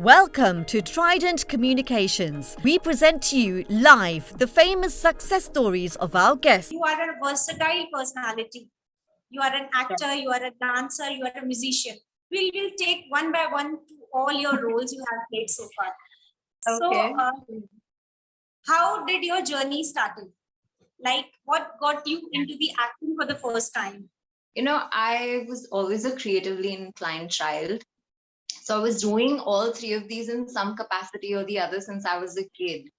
Welcome to Trident Communications. We present to you live the famous success stories of our guests. You are a versatile personality. You are an actor, you are a dancer, you are a musician. We will take one by one to all your roles you have played so far. Okay. So, how did your journey started? Like, what got you into the acting for the first time? I was always a creatively inclined child. So I was doing all three of these in some capacity or the other since I was a kid.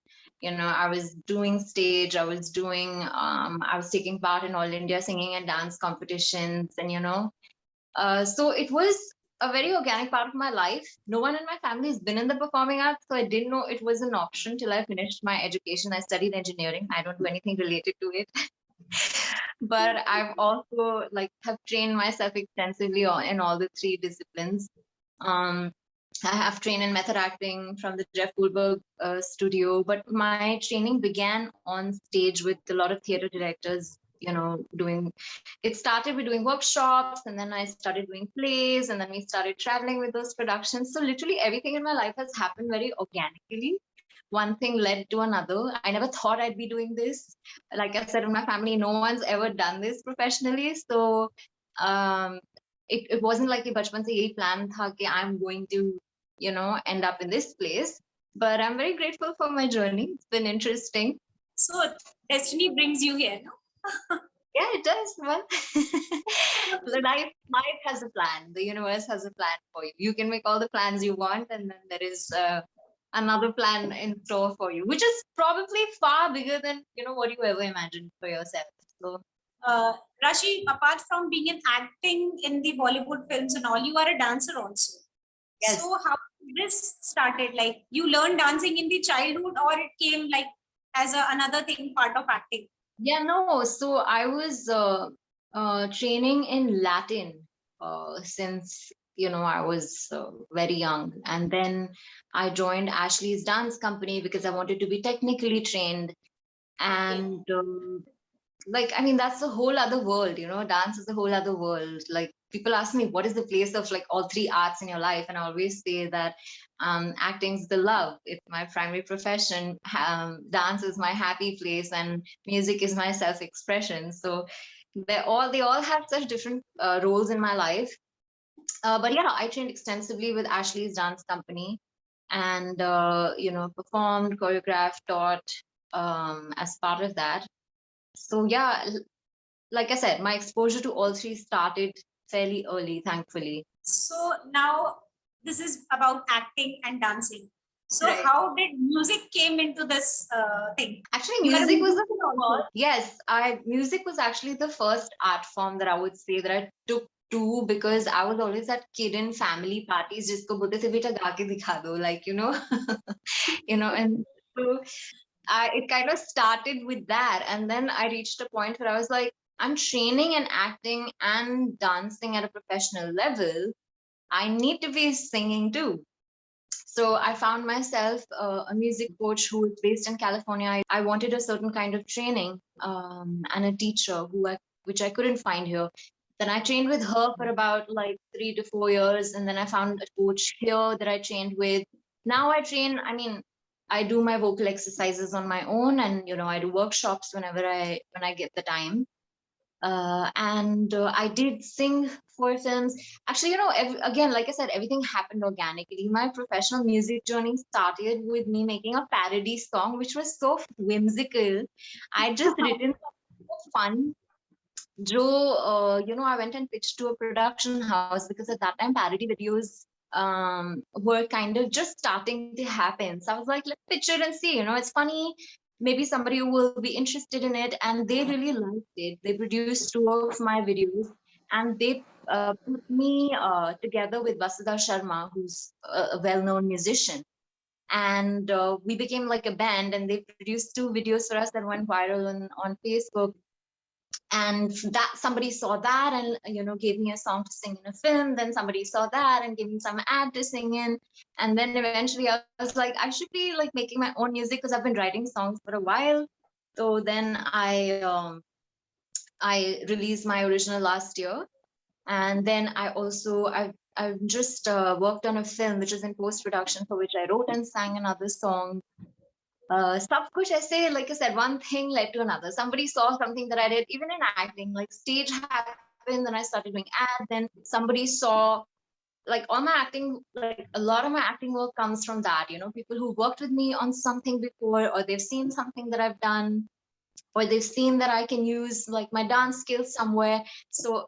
I was doing stage, I was taking part in all India singing and dance competitions. So it was a very organic part of my life. No one in my family has been in the performing arts, so I didn't know it was an option till I finished my education. I studied engineering. I don't do anything related to it. But I've also have trained myself extensively in all the three disciplines. I have trained in method acting from the Jeff Goldberg studio, but my training began on stage with a lot of theater directors. It started with doing workshops, and then I started doing plays, and then we started traveling with those productions. So literally everything in my life has happened very organically. One thing led to another. I never thought I'd be doing this. Like I said, in my family, no one's ever done this professionally. So it wasn't like a bachpan se yahi plan tha ki I'm going to, end up in this place. But I'm very grateful for my journey. It's been interesting. So, destiny brings you here, no? Yeah, it does. Well, the life has a plan. The universe has a plan for you. You can make all the plans you want, and then there is another plan in store for you, which is probably far bigger than what you ever imagined for yourself. So, Rashi, apart from being an acting in the Bollywood films and all, you are a dancer also. Yes. So how this started? Like you learned dancing in the childhood, or it came like as another thing, part of acting? Yeah, no. So I was training in Latin since I was very young, and then I joined Ashley's dance company because I wanted to be technically trained. And that's a whole other world. Dance is a whole other world. Like people ask me, what is the place of all three arts in your life? And I always say that acting's the love. It's my primary profession. Dance is my happy place, and music is my self-expression. So they all have such different roles in my life. But yeah, I trained extensively with Ashley's dance company, and performed, choreographed, taught as part of that. So yeah, like I said, my exposure to all three started fairly early, thankfully. So now this is about acting and dancing. So Right. how did music came into this thing? Actually, You are a music was the musician also. first. Yes, music was actually the first art form that I would say that I took to, because I was always that kid in family parties jisko bolte the beta ga ke dikha do, and so it kind of started with that. And then I reached a point where I was like, I'm training and acting and dancing at a professional level. I need to be singing too. So I found myself a music coach who is based in California. I wanted a certain kind of training and a teacher which I couldn't find here. Then I trained with her for about 3 to 4 years, and then I found a coach here that I trained with. Now I do my vocal exercises on my own, and I do workshops when I get the time. And I did sing for films. Actually, again, like I said, everything happened organically. My professional music journey started with me making a parody song, which was so whimsical. I just written for fun. I went and pitched to a production house because at that time parody videos were kind of just starting to happen. So I was like, let's pitch it and see. It's funny. Maybe somebody will be interested in it, and they really liked it. They produced 2 of my videos, and they put me together with Vasudha Sharma, who's a well-known musician. And we became like a band, and they produced 2 videos for us that went viral on Facebook. And that somebody saw that and gave me a song to sing in a film. Then somebody saw that and gave me some ad to sing in. And then eventually I was like, I should be making my own music, because I've been writing songs for a while. So then I released my original last year. And then I I've just worked on a film which is in post-production, for which I wrote and sang another song. Sab kuch aise, like I said, one thing led to another. Somebody saw something that I did, even in acting, like stage happened, then I started doing ads, then somebody saw, like all my acting, like a lot of my acting work comes from that, you know, people who worked with me on something before, or they've seen something that I've done, or they've seen that I can use like my dance skills somewhere. So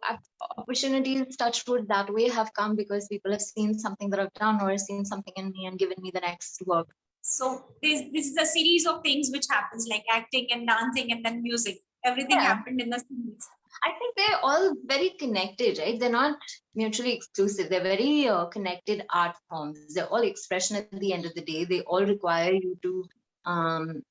opportunities, touch wood, that way have come because people have seen something that I've done or seen something in me and given me the next work. So this is a series of things which happens, like acting and dancing and then music. Everything happened in the series. I think they're all very connected, right? They're not mutually exclusive. They're very connected art forms. They're all expression at the end of the day. They all require you to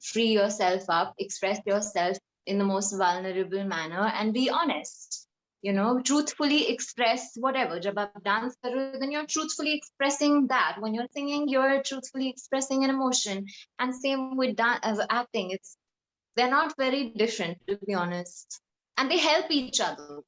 free yourself up, express yourself in the most vulnerable manner, and be honest. You know, truthfully express whatever. Jab aap dance kar rahe ho, then you're truthfully expressing that. When you're singing, you're truthfully expressing an emotion. And same with acting. They're not very different, to be honest. And they help each other.